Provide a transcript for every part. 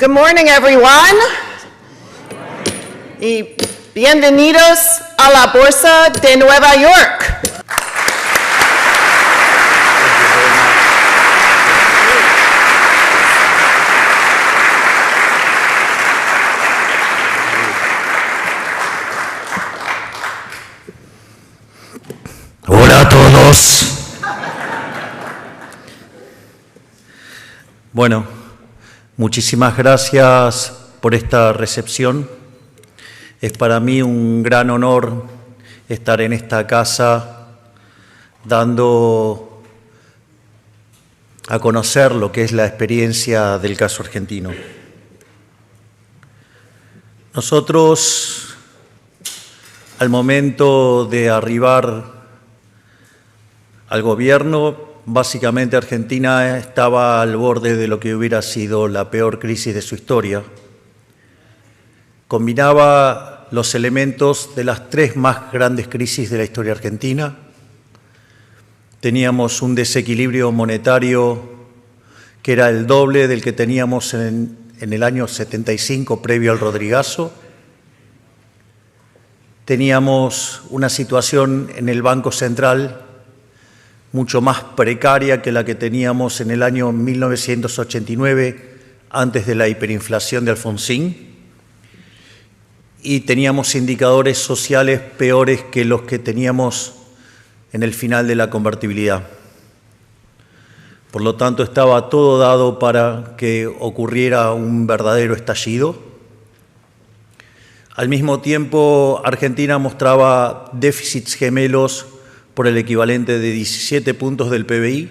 Good morning, everyone. Y bienvenidos a la Bolsa de Nueva York. Hola a todos. Bueno, muchísimas gracias por esta recepción. Es para mí un gran honor estar en esta casa dando a conocer lo que es la experiencia del caso argentino. Nosotros, al momento de arribar al gobierno, básicamente Argentina estaba al borde de lo que hubiera sido la peor crisis de su historia. Combinaba los elementos de las tres más grandes crisis de la historia argentina. Teníamos un desequilibrio monetario que era el doble del que teníamos en el año 75 previo al Rodrigazo. Teníamos una situación en el Banco Central mucho más precaria que la que teníamos en el año 1989, antes de la hiperinflación de Alfonsín, y teníamos indicadores sociales peores que los que teníamos en el final de la convertibilidad. Por lo tanto, estaba todo dado para que ocurriera un verdadero estallido. Al mismo tiempo, Argentina mostraba déficits gemelos por el equivalente de 17 puntos del PBI.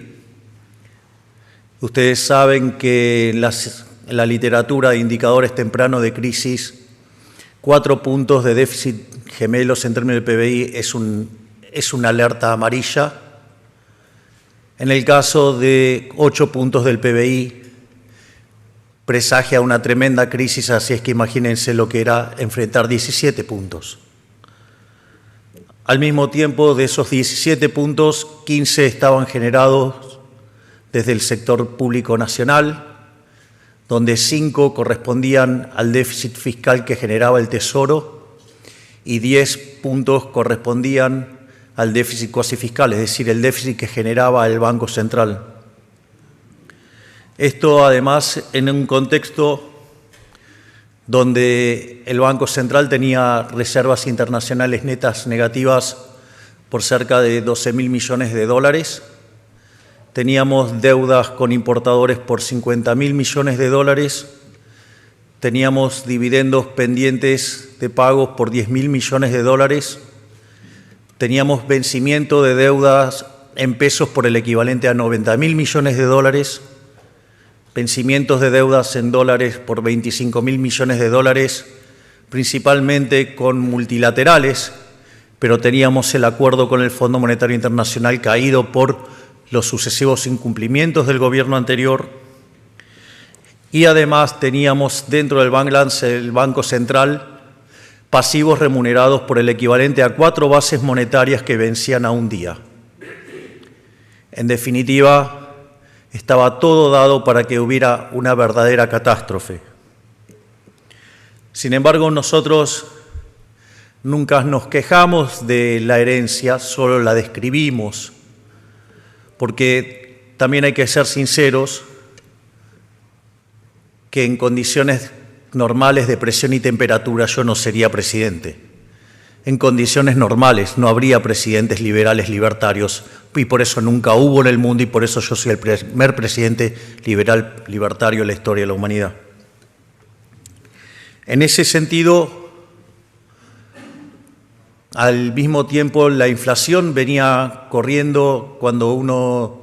Ustedes saben que en la literatura de indicadores tempranos de crisis, 4 puntos de déficit gemelos en términos del PBI es una alerta amarilla. En el caso de 8 puntos del PBI, presagia una tremenda crisis, así es que imagínense lo que era enfrentar 17 puntos. Al mismo tiempo, de esos 17 puntos, 15 estaban generados desde el sector público nacional, donde 5 correspondían al déficit fiscal que generaba el Tesoro y 10 puntos correspondían al déficit cuasi fiscal, es decir, el déficit que generaba el Banco Central. Esto, además, en un contexto donde el Banco Central tenía reservas internacionales netas negativas por cerca de 12.000 millones de dólares. Teníamos deudas con importadores por 50.000 millones de dólares. Teníamos dividendos pendientes de pagos por 10.000 millones de dólares. Teníamos vencimiento de deudas en pesos por el equivalente a 90.000 millones de dólares. Vencimientos de deudas en dólares por 25.000 millones de dólares, principalmente con multilaterales, pero teníamos el acuerdo con el Fondo Monetario Internacional caído por los sucesivos incumplimientos del gobierno anterior. Y además teníamos dentro del balance del Banco Central pasivos remunerados por el equivalente a 4 bases monetarias que vencían a un día. En definitiva, estaba todo dado para que hubiera una verdadera catástrofe. Sin embargo, nosotros nunca nos quejamos de la herencia, solo la describimos, porque también hay que ser sinceros que en condiciones normales de presión y temperatura yo no sería presidente. En condiciones normales no habría presidentes liberales libertarios y por eso nunca hubo en el mundo y por eso yo soy el primer presidente liberal libertario en la historia de la humanidad. En ese sentido, al mismo tiempo la inflación venía corriendo cuando uno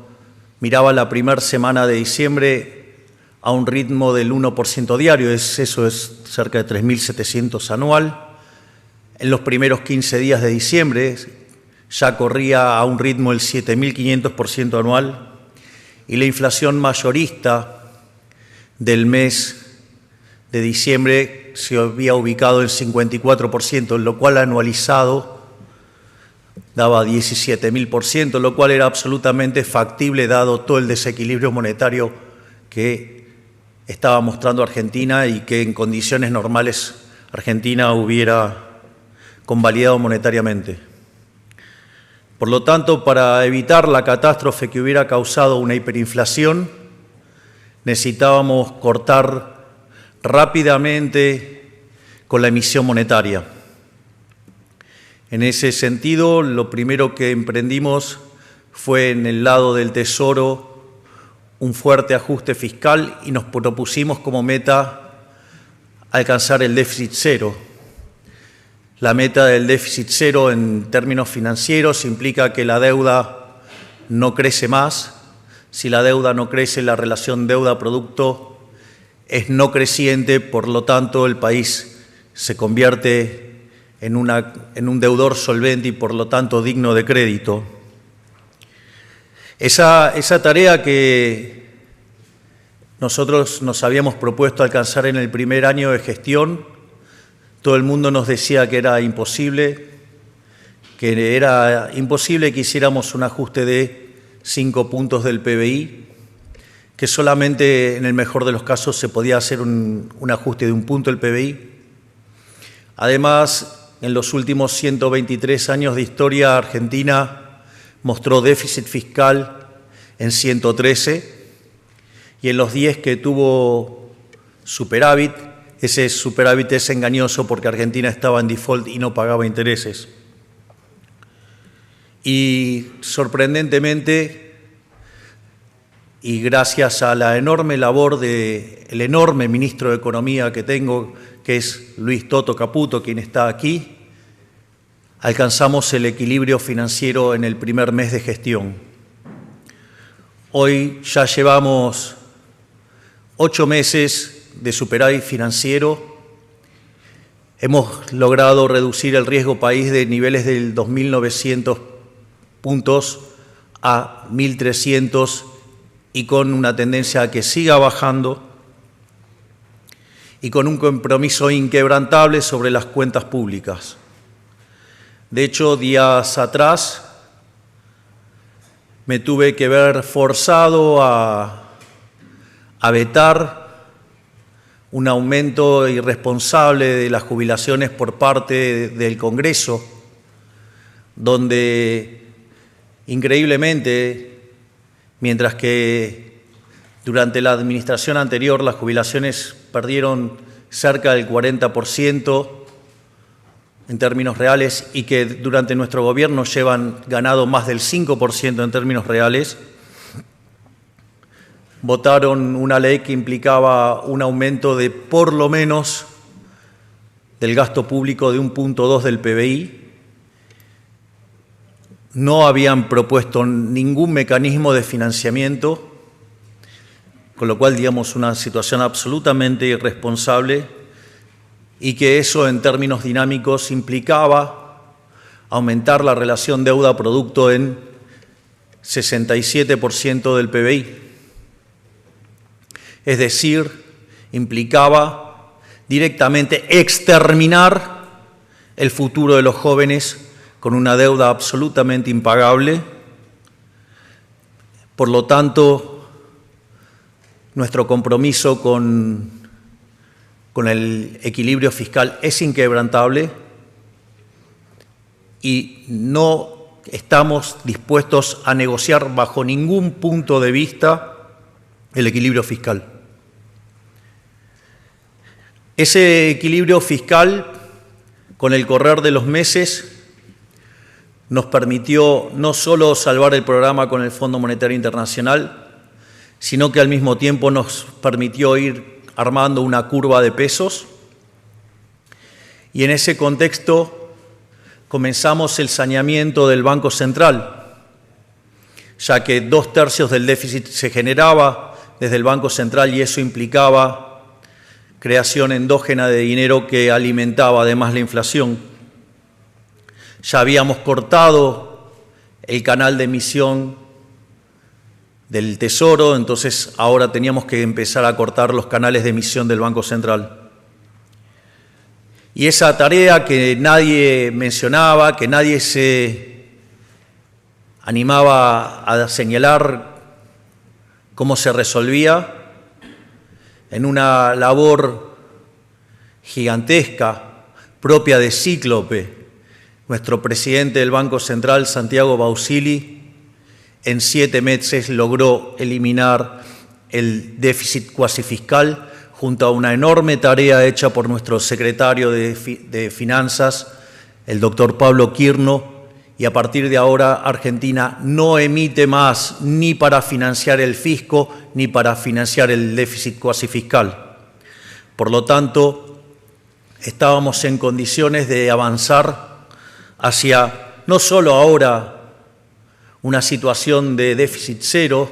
miraba la primera semana de diciembre a un ritmo del 1% diario, eso es cerca de 3.700 anual. En los primeros 15 días de diciembre ya corría a un ritmo del 7.500% anual y la inflación mayorista del mes de diciembre se había ubicado en 54%, lo cual anualizado daba 17.000%, lo cual era absolutamente factible dado todo el desequilibrio monetario que estaba mostrando Argentina y que en condiciones normales Argentina hubiera convalidado monetariamente. Por lo tanto, para evitar la catástrofe que hubiera causado una hiperinflación, necesitábamos cortar rápidamente con la emisión monetaria. En ese sentido, lo primero que emprendimos fue en el lado del Tesoro un fuerte ajuste fiscal y nos propusimos como meta alcanzar el déficit cero. La meta del déficit cero en términos financieros implica que la deuda no crece más. Si la deuda no crece, la relación deuda-producto es no creciente, por lo tanto el país se convierte en un deudor solvente y por lo tanto digno de crédito. Esa tarea que nosotros nos habíamos propuesto alcanzar en el primer año de gestión, todo el mundo nos decía que era imposible que hiciéramos un ajuste de 5 puntos del PBI, que solamente en el mejor de los casos se podía hacer un ajuste de 1 punto del PBI. Además, en los últimos 123 años de historia, Argentina mostró déficit fiscal en 113 y en los 10 que tuvo superávit, ese superávit es engañoso porque Argentina estaba en default y no pagaba intereses. Y sorprendentemente, y gracias a la enorme labor del enorme ministro de Economía que tengo, que es Luis Toto Caputo, quien está aquí, alcanzamos el equilibrio financiero en el primer mes de gestión. Hoy ya llevamos 8 meses de superávit financiero. Hemos logrado reducir el riesgo país de niveles del 2.900 puntos a 1.300 y con una tendencia a que siga bajando y con un compromiso inquebrantable sobre las cuentas públicas. De hecho, días atrás me tuve que ver forzado a vetar un aumento irresponsable de las jubilaciones por parte del Congreso, donde increíblemente, mientras que durante la administración anterior las jubilaciones perdieron cerca del 40%, en términos reales y que durante nuestro gobierno llevan ganado más del 5% en términos reales, votaron una ley que implicaba un aumento de por lo menos del gasto público de 1.2 del PBI. No habían propuesto ningún mecanismo de financiamiento, con lo cual, digamos, una situación absolutamente irresponsable y que eso en términos dinámicos implicaba aumentar la relación deuda-producto en 67% del PBI. Es decir, implicaba directamente exterminar el futuro de los jóvenes con una deuda absolutamente impagable. Por lo tanto, nuestro compromiso con el equilibrio fiscal es inquebrantable y no estamos dispuestos a negociar bajo ningún punto de vista el equilibrio fiscal. Ese equilibrio fiscal, con el correr de los meses, nos permitió no solo salvar el programa con el Fondo Monetario Internacional, sino que al mismo tiempo nos permitió ir armando una curva de pesos. Y en ese contexto comenzamos el saneamiento del Banco Central, ya que 2/3 del déficit se generaba desde el Banco Central y eso implicaba creación endógena de dinero que alimentaba además la inflación. Ya habíamos cortado el canal de emisión del Tesoro, entonces ahora teníamos que empezar a cortar los canales de emisión del Banco Central. Y esa tarea que nadie mencionaba, que nadie se animaba a señalar cómo se resolvía, en una labor gigantesca, propia de Cíclope, nuestro presidente del Banco Central, Santiago Bausili, en 7 meses logró eliminar el déficit cuasi fiscal junto a una enorme tarea hecha por nuestro secretario de Finanzas, el doctor Pablo Quirno, y a partir de ahora Argentina no emite más ni para financiar el fisco ni para financiar el déficit cuasi fiscal. Por lo tanto, estábamos en condiciones de avanzar hacia no solo ahora una situación de déficit cero,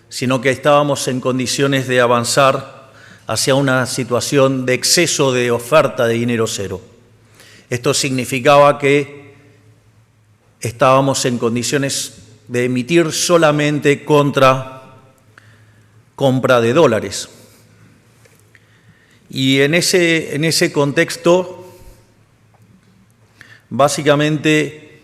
sino que estábamos en condiciones de avanzar hacia una situación de exceso de oferta de dinero cero. Esto significaba que estábamos en condiciones de emitir solamente contra compra de dólares. Y en ese contexto, básicamente,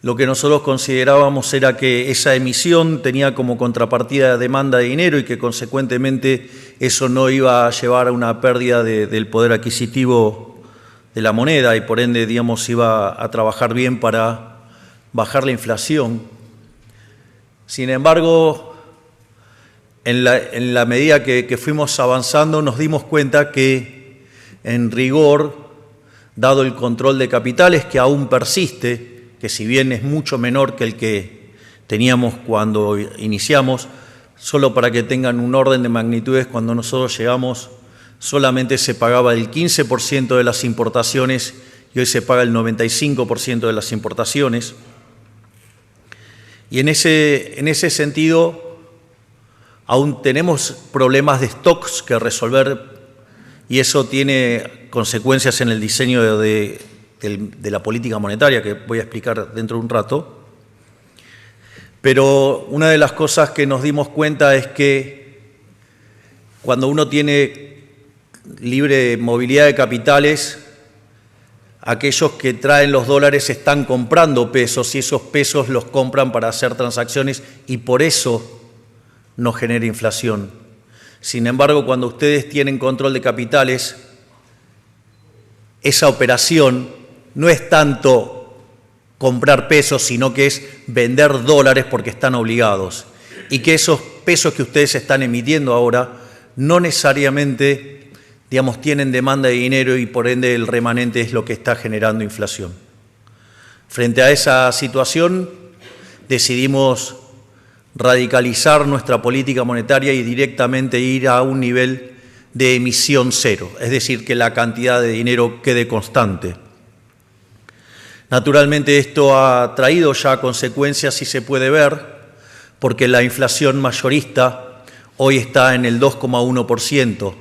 lo que nosotros considerábamos era que esa emisión tenía como contrapartida demanda de dinero y que consecuentemente eso no iba a llevar a una pérdida del poder adquisitivo de la moneda y por ende, digamos, iba a trabajar bien para bajar la inflación. Sin embargo, en la medida que fuimos avanzando nos dimos cuenta que, en rigor, dado el control de capitales que aún persiste, que si bien es mucho menor que el que teníamos cuando iniciamos, solo para que tengan un orden de magnitudes, cuando nosotros llegamos solamente se pagaba el 15% de las importaciones y hoy se paga el 95% de las importaciones. Y en ese sentido aún tenemos problemas de stocks que resolver y eso tiene consecuencias en el diseño de la política monetaria que voy a explicar dentro de un rato. Pero una de las cosas que nos dimos cuenta es que cuando uno tiene libre movilidad de capitales, aquellos que traen los dólares están comprando pesos y esos pesos los compran para hacer transacciones y por eso no genera inflación. Sin embargo, cuando ustedes tienen control de capitales, esa operación no es tanto comprar pesos, sino que es vender dólares porque están obligados. Y que esos pesos que ustedes están emitiendo ahora no necesariamente, digamos, tienen demanda de dinero y por ende el remanente es lo que está generando inflación. Frente a esa situación, decidimos radicalizar nuestra política monetaria y directamente ir a un nivel de emisión cero, es decir, que la cantidad de dinero quede constante. Naturalmente esto ha traído ya consecuencias, si se puede ver, porque la inflación mayorista hoy está en el 2,1%.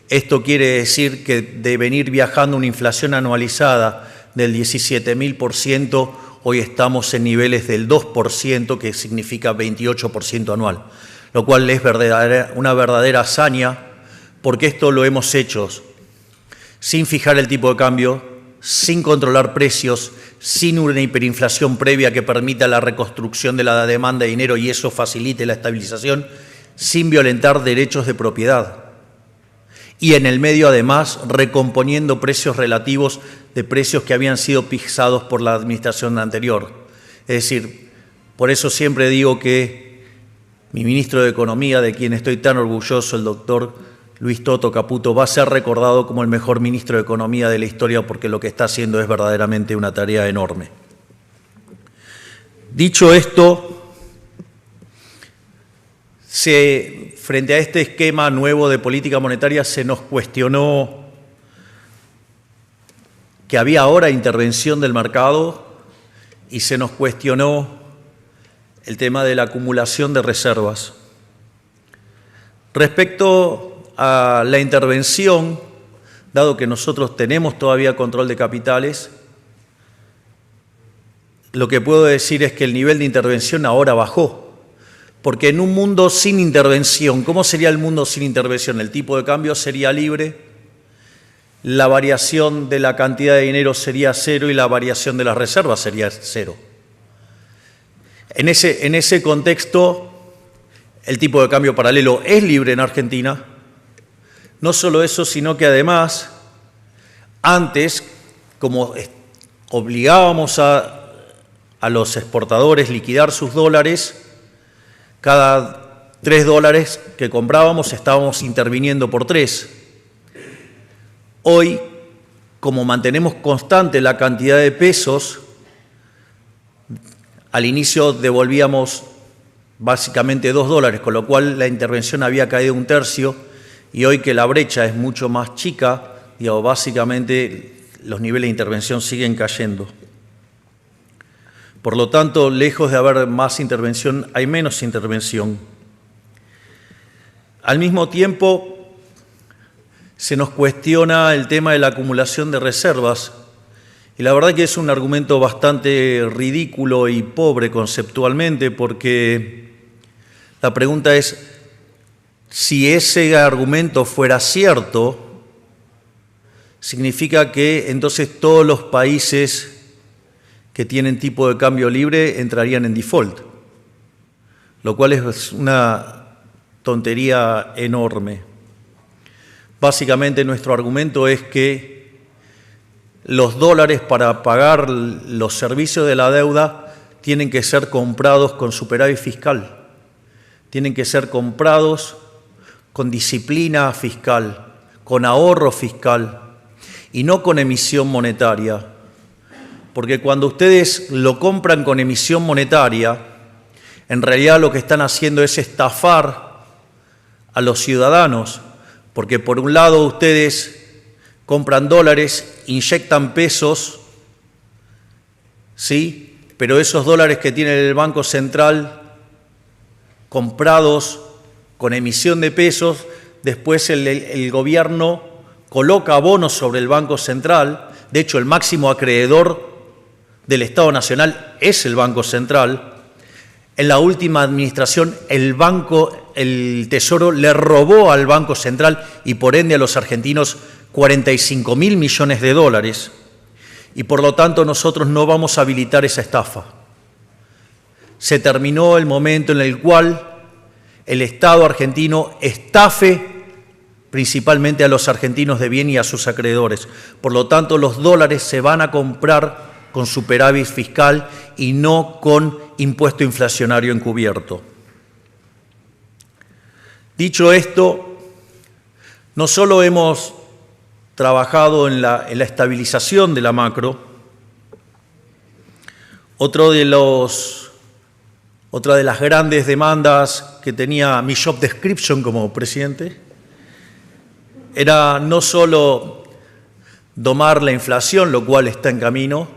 Esto quiere decir que de venir viajando una inflación anualizada del 17.000%, hoy estamos en niveles del 2%, que significa 28% anual, lo cual es una verdadera hazaña, porque esto lo hemos hecho sin fijar el tipo de cambio, sin controlar precios, sin una hiperinflación previa que permita la reconstrucción de la demanda de dinero y eso facilite la estabilización, sin violentar derechos de propiedad. Y en el medio, además, recomponiendo precios relativos de precios que habían sido fijados por la administración anterior. Es decir, por eso siempre digo que mi ministro de Economía, de quien estoy tan orgulloso, el doctor Luis Toto Caputo, va a ser recordado como el mejor ministro de Economía de la historia porque lo que está haciendo es verdaderamente una tarea enorme. Dicho esto, frente a este esquema nuevo de política monetaria se nos cuestionó que había ahora intervención del mercado y se nos cuestionó el tema de la acumulación de reservas. Respecto a la intervención, dado que nosotros tenemos todavía control de capitales, lo que puedo decir es que el nivel de intervención ahora bajó. Porque en un mundo sin intervención, ¿cómo sería el mundo sin intervención? El tipo de cambio sería libre, la variación de la cantidad de dinero sería cero y la variación de las reservas sería cero. En ese contexto, el tipo de cambio paralelo es libre en Argentina, No solo eso, sino que además, antes, como obligábamos a los exportadores a liquidar sus dólares, cada $3 que comprábamos estábamos interviniendo por 3. Hoy, como mantenemos constante la cantidad de pesos, al inicio devolvíamos básicamente $2, con lo cual la intervención había caído 1/3, y hoy que la brecha es mucho más chica, básicamente los niveles de intervención siguen cayendo. Por lo tanto, lejos de haber más intervención, hay menos intervención. Al mismo tiempo, se nos cuestiona el tema de la acumulación de reservas, y la verdad que es un argumento bastante ridículo y pobre conceptualmente, porque la pregunta es, si ese argumento fuera cierto, significa que entonces todos los países que tienen tipo de cambio libre entrarían en default, lo cual es una tontería enorme. Básicamente nuestro argumento es que los dólares para pagar los servicios de la deuda tienen que ser comprados con superávit fiscal, tienen que ser comprados con disciplina fiscal, con ahorro fiscal y no con emisión monetaria. Porque cuando ustedes lo compran con emisión monetaria, en realidad lo que están haciendo es estafar a los ciudadanos, porque por un lado ustedes compran dólares, inyectan pesos, ¿sí? Pero esos dólares que tiene el Banco Central comprados con emisión de pesos, después el gobierno coloca bonos sobre el Banco Central. De hecho, el máximo acreedor del Estado Nacional es el Banco Central. En la última administración, el Tesoro le robó al Banco Central y por ende a los argentinos 45.000 millones de dólares. Y por lo tanto nosotros no vamos a habilitar esa estafa. Se terminó el momento en el cual el Estado argentino estafe principalmente a los argentinos de bien y a sus acreedores. Por lo tanto, los dólares se van a comprar con superávit fiscal y no con impuesto inflacionario encubierto. Dicho esto, no solo hemos trabajado en la estabilización de la macro, otra de las grandes demandas que tenía mi job description como presidente era no solo domar la inflación, lo cual está en camino,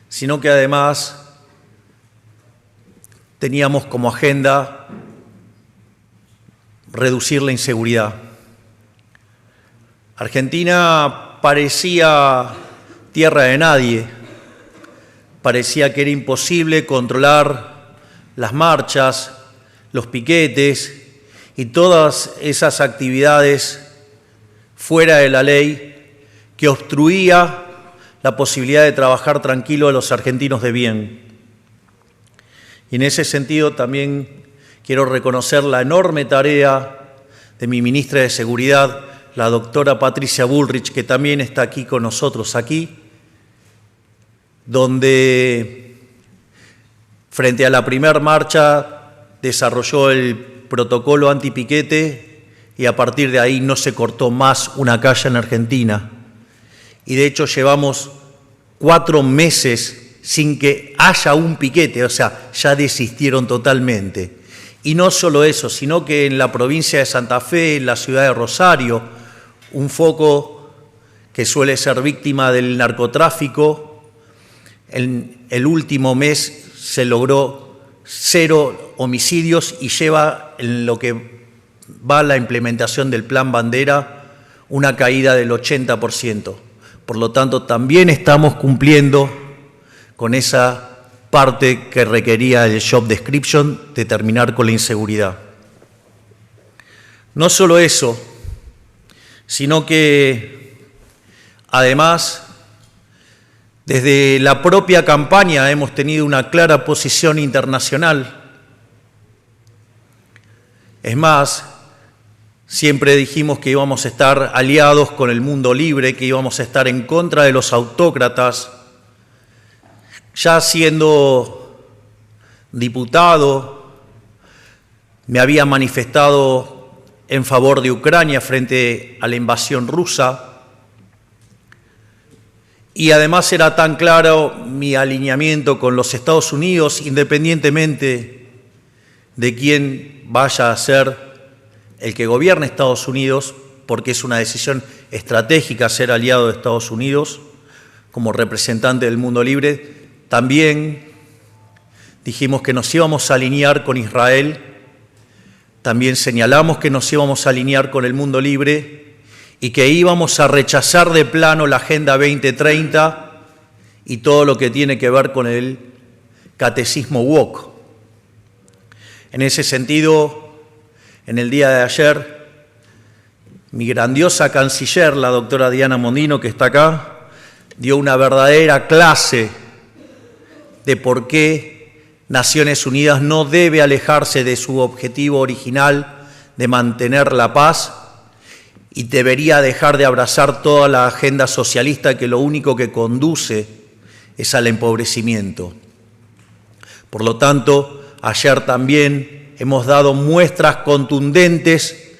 sino que además teníamos como agenda reducir la inseguridad. Argentina parecía tierra de nadie, parecía que era imposible controlar las marchas, los piquetes y todas esas actividades fuera de la ley que obstruía la posibilidad de trabajar tranquilo a los argentinos de bien. Y en ese sentido también quiero reconocer la enorme tarea de mi ministra de Seguridad, la doctora Patricia Bullrich, que también está aquí con nosotros donde frente a la primera marcha desarrolló el protocolo antipiquete y a partir de ahí no se cortó más una calle en Argentina. Y de hecho llevamos 4 meses sin que haya un piquete, o sea, ya desistieron totalmente. Y no solo eso, sino que en la provincia de Santa Fe, en la ciudad de Rosario, un foco que suele ser víctima del narcotráfico, en el último mes se logró 0 homicidios y lleva en lo que va la implementación del Plan Bandera una caída del 80%. Por lo tanto, también estamos cumpliendo con esa parte que requería el job description de terminar con la inseguridad. No solo eso, sino que además desde la propia campaña hemos tenido una clara posición internacional. Es más, Siempre dijimos que íbamos a estar aliados con el mundo libre, que íbamos a estar en contra de los autócratas. Ya siendo diputado, me había manifestado en favor de Ucrania frente a la invasión rusa. Y además era tan claro mi alineamiento con los Estados Unidos, independientemente de quién vaya a ser el que gobierne Estados Unidos, porque es una decisión estratégica ser aliado de Estados Unidos como representante del mundo libre. También dijimos que nos íbamos a alinear con Israel, también señalamos que nos íbamos a alinear con el mundo libre y que íbamos a rechazar de plano la Agenda 2030 y todo lo que tiene que ver con el catecismo woke. En ese sentido, en el día de ayer, mi grandiosa canciller, la doctora Diana Mondino, que está acá, dio una verdadera clase de por qué Naciones Unidas no debe alejarse de su objetivo original de mantener la paz y debería dejar de abrazar toda la agenda socialista que lo único que conduce es al empobrecimiento. Por lo tanto, ayer también hemos dado muestras contundentes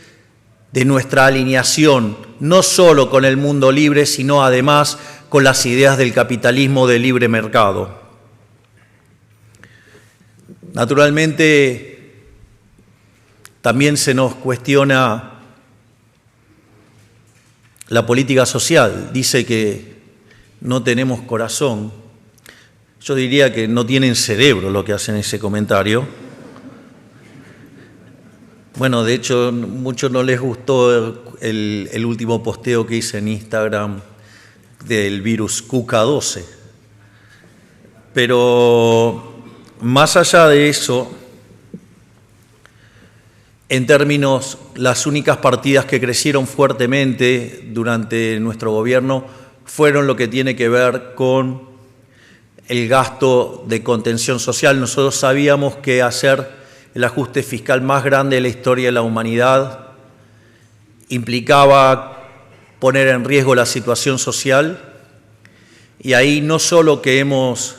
de nuestra alineación, no solo con el mundo libre, sino además con las ideas del capitalismo de libre mercado. Naturalmente, también se nos cuestiona la política social. Dice que no tenemos corazón. Yo diría que no tienen cerebro lo que hacen ese comentario. Bueno, de hecho, muchos no les gustó el último posteo que hice en Instagram del virus KUKA-12. Pero más allá de eso, en términos, las únicas partidas que crecieron fuertemente durante nuestro gobierno fueron lo que tiene que ver con el gasto de contención social. Nosotros sabíamos que hacer el ajuste fiscal más grande de la historia de la humanidad implicaba poner en riesgo la situación social, y ahí no solo que hemos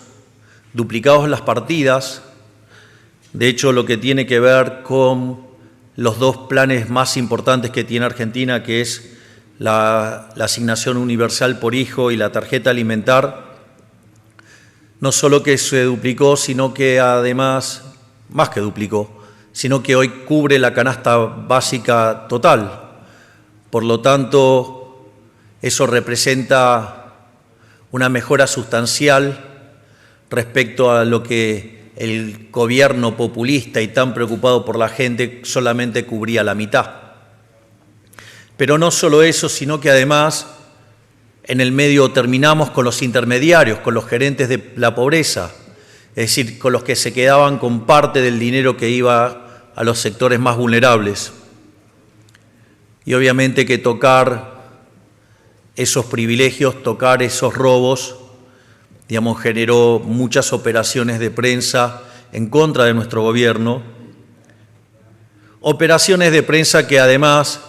duplicado las partidas, de hecho lo que tiene que ver con los dos planes más importantes que tiene Argentina, que es la asignación universal por hijo y la tarjeta alimentar, no solo que se duplicó, sino que además, más que duplicó, sino que hoy cubre la canasta básica total. Por lo tanto, eso representa una mejora sustancial respecto a lo que el gobierno populista y tan preocupado por la gente solamente cubría la mitad. Pero no solo eso, sino que además en el medio terminamos con los intermediarios, con los gerentes de la pobreza, es decir, con los que se quedaban con parte del dinero que iba a los sectores más vulnerables. Y obviamente que tocar esos privilegios, tocar esos robos, digamos, generó muchas operaciones de prensa en contra de nuestro gobierno, operaciones de prensa que además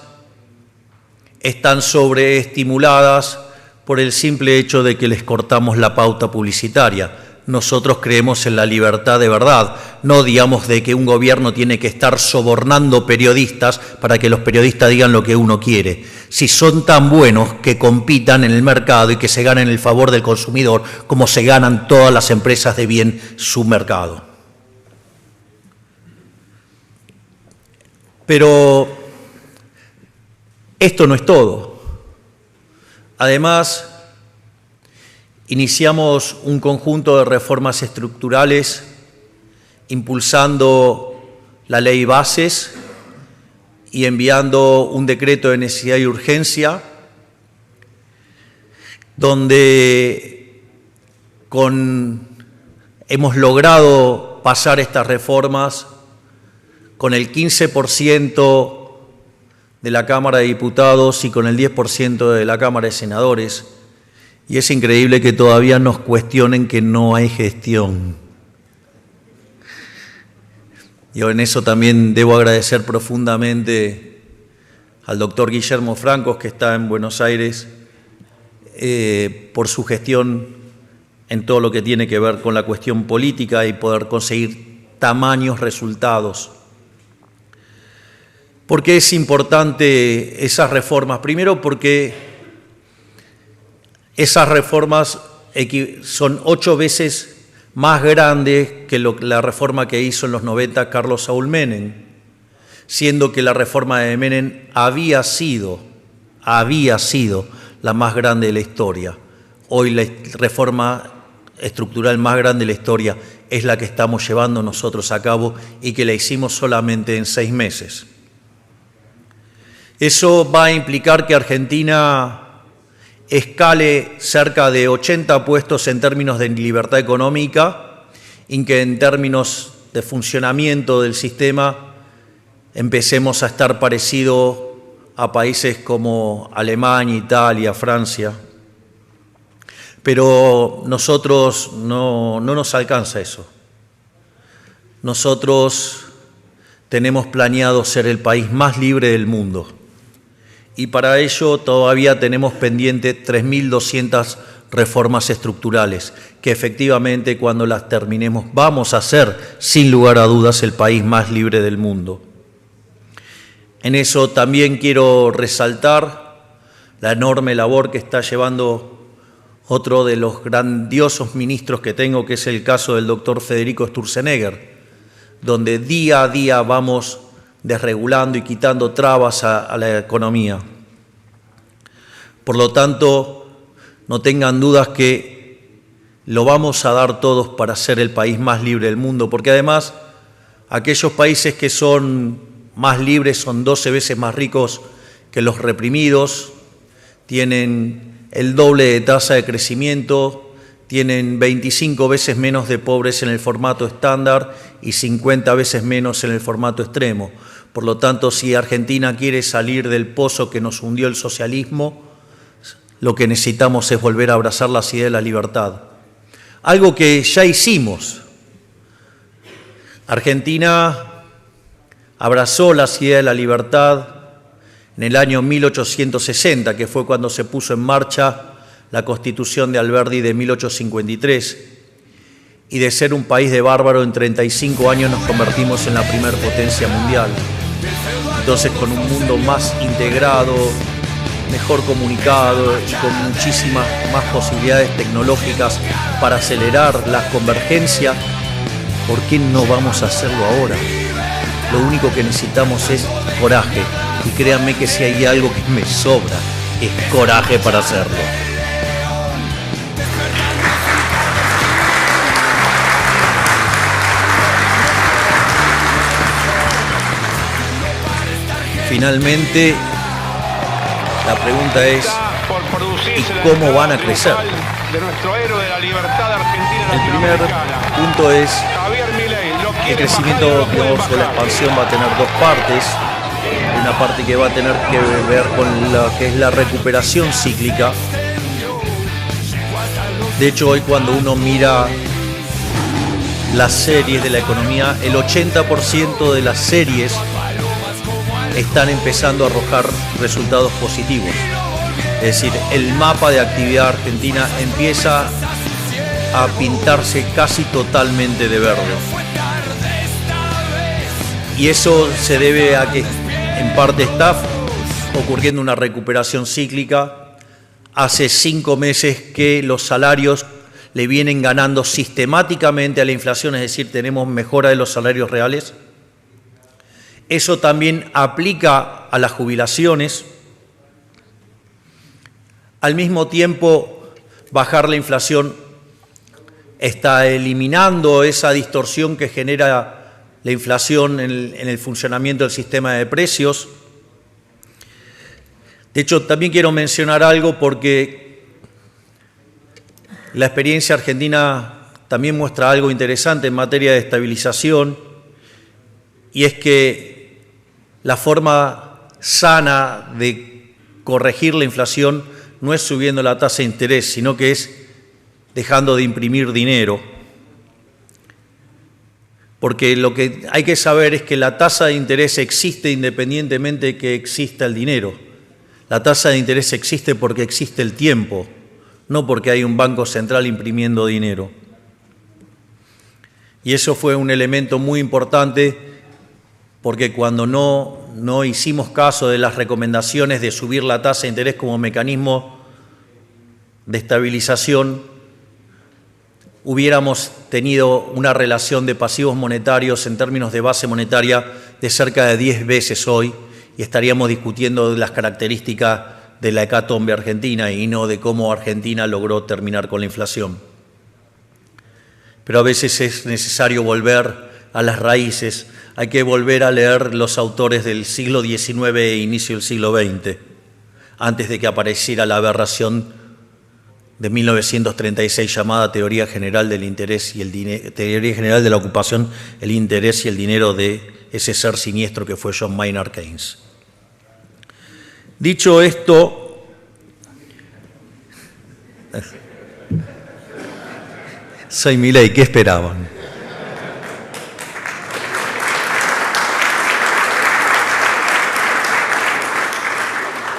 están sobreestimuladas por el simple hecho de que les cortamos la pauta publicitaria. Nosotros creemos en la libertad de verdad, no digamos de que un gobierno tiene que estar sobornando periodistas para que los periodistas digan lo que uno quiere. Si son tan buenos, que compitan en el mercado y que se ganen el favor del consumidor como se ganan todas las empresas de bien su mercado. Pero esto no es todo. Además, iniciamos un conjunto de reformas estructurales impulsando la ley Bases y enviando un decreto de necesidad y urgencia donde hemos logrado pasar estas reformas con el 15% de la Cámara de Diputados y con el 10% de la Cámara de Senadores. Y es increíble que todavía nos cuestionen que no hay gestión. Yo en eso también debo agradecer profundamente al doctor Guillermo Francos, que está en Buenos Aires, por su gestión en todo lo que tiene que ver con la cuestión política y poder conseguir tamaños resultados. ¿Por qué es importante esas reformas? Primero porque esas reformas son 8 veces más grandes que la reforma que hizo en los 90 Carlos Saúl Menem, siendo que la reforma de Menem había sido la más grande de la historia. Hoy la reforma estructural más grande de la historia es la que estamos llevando nosotros a cabo y que la hicimos solamente en 6 meses. Eso va a implicar que Argentina escale cerca de 80 puestos en términos de libertad económica y que en términos de funcionamiento del sistema empecemos a estar parecido a países como Alemania, Italia, Francia. Pero nosotros no nos alcanza eso. Nosotros tenemos planeado ser el país más libre del mundo. Y para ello todavía tenemos pendiente 3.200 reformas estructurales, que efectivamente cuando las terminemos vamos a ser, sin lugar a dudas, el país más libre del mundo. En eso también quiero resaltar la enorme labor que está llevando otro de los grandiosos ministros que tengo, que es el caso del doctor Federico Sturzenegger, donde día a día vamos desregulando y quitando trabas a la economía. Por lo tanto, no tengan dudas que lo vamos a dar todos para ser el país más libre del mundo, porque además aquellos países que son más libres son 12 veces más ricos que los reprimidos, tienen el doble de tasa de crecimiento, tienen 25 veces menos de pobres en el formato estándar y 50 veces menos en el formato extremo. Por lo tanto, si Argentina quiere salir del pozo que nos hundió el socialismo, lo que necesitamos es volver a abrazar las ideas de la libertad. Algo que ya hicimos. Argentina abrazó las ideas de la libertad en el año 1860, que fue cuando se puso en marcha la Constitución de Alberdi de 1853, y de ser un país de bárbaro en 35 años nos convertimos en la primer potencia mundial. Entonces, con un mundo más integrado, mejor comunicado y con muchísimas más posibilidades tecnológicas para acelerar la convergencia, ¿por qué no vamos a hacerlo ahora? Lo único que necesitamos es coraje, y créanme que si hay algo que me sobra, es coraje para hacerlo. Finalmente, la pregunta es, ¿y cómo van a crecer? El primer punto es el crecimiento, digamos, o la expansión va a tener dos partes. Una parte que va a tener que ver con lo que es la recuperación cíclica. De hecho, hoy cuando uno mira las series de la economía, el 80% de las series están empezando a arrojar resultados positivos. Es decir, el mapa de actividad argentina empieza a pintarse casi totalmente de verde. Y eso se debe a que en parte está ocurriendo una recuperación cíclica. Hace 5 meses que los salarios le vienen ganando sistemáticamente a la inflación, es decir, tenemos mejora de los salarios reales. Eso también aplica a las jubilaciones. Al mismo tiempo, bajar la inflación está eliminando esa distorsión que genera la inflación en el funcionamiento del sistema de precios. De hecho, también quiero mencionar algo porque la experiencia argentina también muestra algo interesante en materia de estabilización, y es que la forma sana de corregir la inflación no es subiendo la tasa de interés, sino que es dejando de imprimir dinero. porque lo que hay que saber es que la tasa de interés existe independientemente de que exista el dinero. La tasa de interés existe porque existe el tiempo, no porque hay un banco central imprimiendo dinero. Y eso fue un elemento muy importante porque cuando no hicimos caso de las recomendaciones de subir la tasa de interés como mecanismo de estabilización, hubiéramos tenido una relación de pasivos monetarios en términos de base monetaria de cerca de 10 veces hoy y estaríamos discutiendo las características de la hecatombe argentina y no de cómo Argentina logró terminar con la inflación. Pero a veces es necesario volver a las raíces, hay que volver a leer los autores del siglo XIX e inicio del siglo XX, antes de que apareciera la aberración de 1936 llamada Teoría General del Interés y el dinero, Teoría General de la Ocupación, el interés y el dinero de ese ser siniestro que fue John Maynard Keynes. Dicho esto, soy Milei, ¿qué esperaban?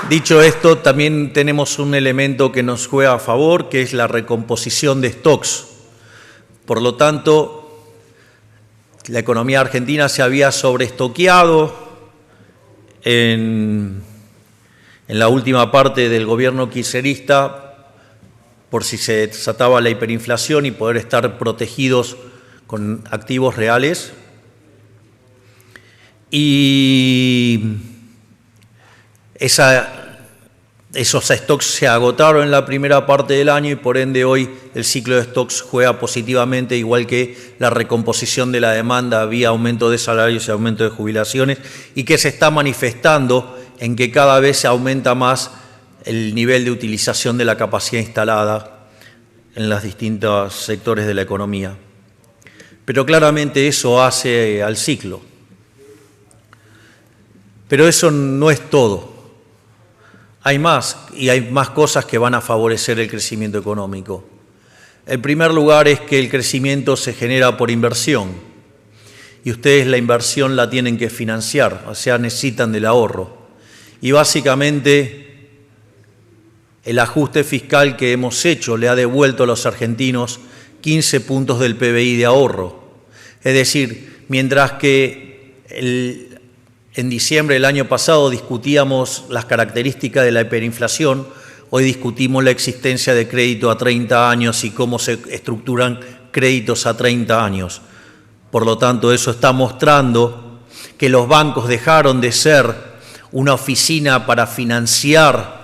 Dicho esto, también tenemos un elemento que nos juega a favor, que es la recomposición de stocks. Por lo tanto, la economía argentina se había sobreestoqueado en la última parte del gobierno kirchnerista por si se desataba la hiperinflación y poder estar protegidos con activos reales. Y esos stocks se agotaron en la primera parte del año y por ende hoy el ciclo de stocks juega positivamente, igual que la recomposición de la demanda vía aumento de salarios y aumento de jubilaciones, y que se está manifestando en que cada vez se aumenta más el nivel de utilización de la capacidad instalada en los distintos sectores de la economía. Pero claramente eso hace al ciclo. Pero eso no es todo. Hay más, y hay más cosas que van a favorecer el crecimiento económico. El primer lugar es que el crecimiento se genera por inversión, y ustedes la inversión la tienen que financiar, o sea, necesitan del ahorro. Y básicamente el ajuste fiscal que hemos hecho le ha devuelto a los argentinos 15 puntos del PBI de ahorro. Es decir, mientras que en diciembre del año pasado discutíamos las características de la hiperinflación, hoy discutimos la existencia de crédito a 30 años y cómo se estructuran créditos a 30 años. Por lo tanto, eso está mostrando que los bancos dejaron de ser una oficina para financiar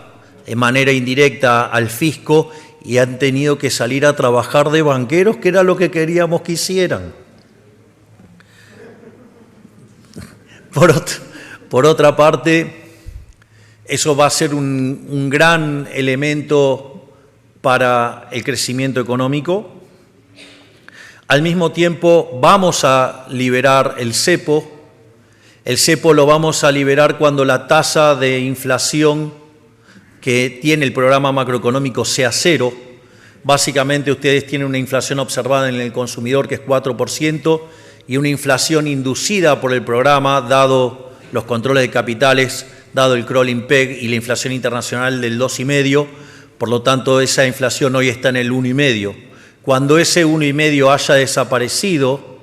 de manera indirecta al fisco y han tenido que salir a trabajar de banqueros, que era lo que queríamos que hicieran. Por otra parte, eso va a ser un gran elemento para el crecimiento económico. Al mismo tiempo, vamos a liberar el cepo. El cepo lo vamos a liberar cuando la tasa de inflación que tiene el programa macroeconómico sea cero. Básicamente, ustedes tienen una inflación observada en el consumidor que es 4%, y una inflación inducida por el programa, dado los controles de capitales, dado el crawling peg y la inflación internacional del 2,5%, por lo tanto esa inflación hoy está en el 1,5%. Cuando ese 1,5% haya desaparecido,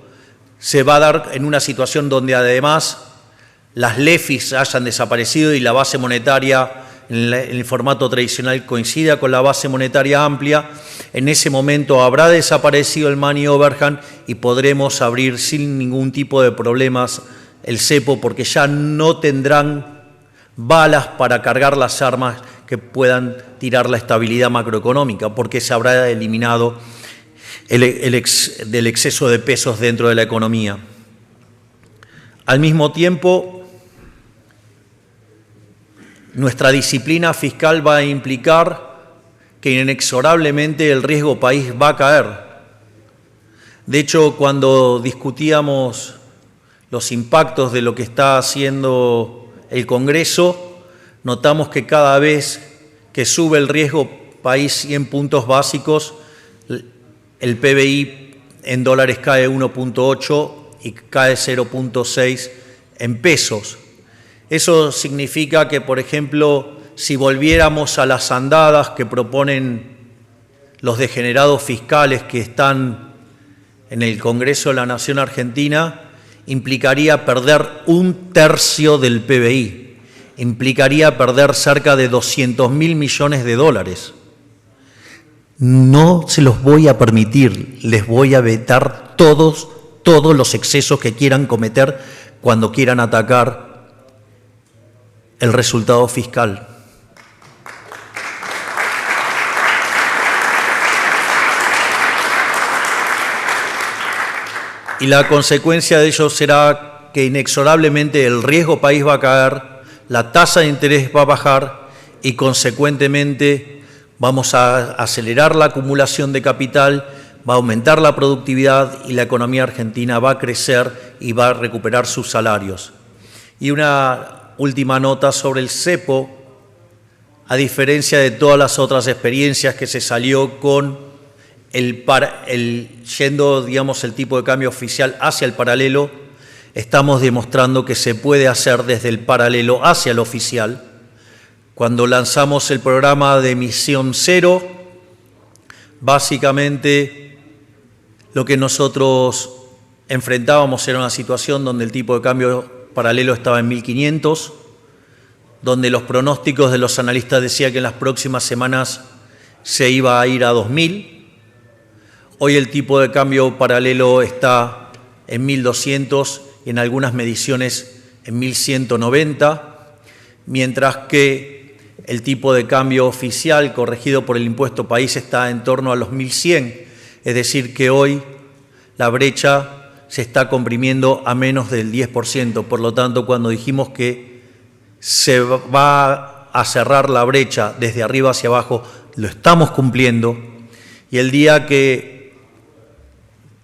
se va a dar en una situación donde además las LEFIs hayan desaparecido y la base monetaria en el formato tradicional coincida con la base monetaria amplia. En ese momento habrá desaparecido el money overhang y podremos abrir sin ningún tipo de problemas el cepo, porque ya no tendrán balas para cargar las armas que puedan tirar la estabilidad macroeconómica, porque se habrá eliminado del exceso de pesos dentro de la economía. Al mismo tiempo, nuestra disciplina fiscal va a implicar que inexorablemente el riesgo país va a caer. De hecho, cuando discutíamos los impactos de lo que está haciendo el Congreso, notamos que cada vez que sube el riesgo país 100 puntos básicos, el PBI en dólares cae 1,8 y cae 0.6 en pesos. Eso significa que, por ejemplo, si volviéramos a las andadas que proponen los degenerados fiscales que están en el Congreso de la Nación Argentina, implicaría perder 1/3 del PBI, implicaría perder cerca de 200.000 millones de dólares. No se los voy a permitir, les voy a vetar todos los excesos que quieran cometer cuando quieran atacar el resultado fiscal. Y la consecuencia de ello será que inexorablemente el riesgo país va a caer, la tasa de interés va a bajar y consecuentemente vamos a acelerar la acumulación de capital, va a aumentar la productividad y la economía argentina va a crecer y va a recuperar sus salarios. Y una última nota sobre el cepo, a diferencia de todas las otras experiencias que se salió con yendo, digamos, el tipo de cambio oficial hacia el paralelo, estamos demostrando que se puede hacer desde el paralelo hacia el oficial. Cuando lanzamos el programa de emisión cero, básicamente lo que nosotros enfrentábamos era una situación donde el tipo de cambio paralelo estaba en 1.500, donde los pronósticos de los analistas decían que en las próximas semanas se iba a ir a 2.000. Hoy el tipo de cambio paralelo está en 1.200 y en algunas mediciones en 1.190, mientras que el tipo de cambio oficial corregido por el impuesto país está en torno a los 1.100, es decir que hoy la brecha se está comprimiendo a menos del 10%, por lo tanto cuando dijimos que se va a cerrar la brecha desde arriba hacia abajo, lo estamos cumpliendo y el día que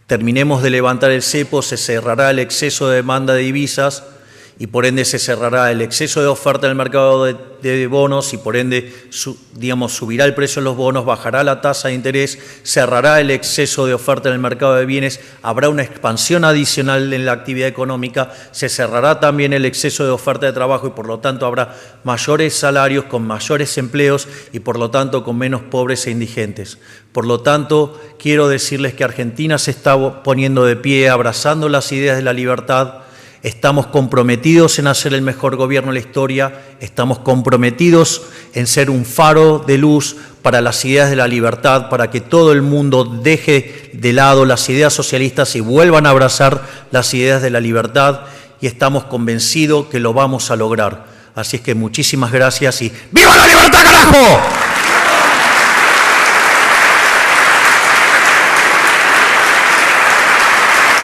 terminemos de levantar el cepo, se cerrará el exceso de demanda de divisas y por ende se cerrará el exceso de oferta en el mercado de bonos y por ende subirá el precio de los bonos, bajará la tasa de interés, cerrará el exceso de oferta en el mercado de bienes, habrá una expansión adicional en la actividad económica, se cerrará también el exceso de oferta de trabajo y por lo tanto habrá mayores salarios con mayores empleos y por lo tanto con menos pobres e indigentes. Por lo tanto, quiero decirles que Argentina se está poniendo de pie, abrazando las ideas de la libertad. Estamos comprometidos en hacer el mejor gobierno de la historia, estamos comprometidos en ser un faro de luz para las ideas de la libertad, para que todo el mundo deje de lado las ideas socialistas y vuelvan a abrazar las ideas de la libertad y estamos convencidos que lo vamos a lograr. Así es que muchísimas gracias y ¡viva la libertad, carajo!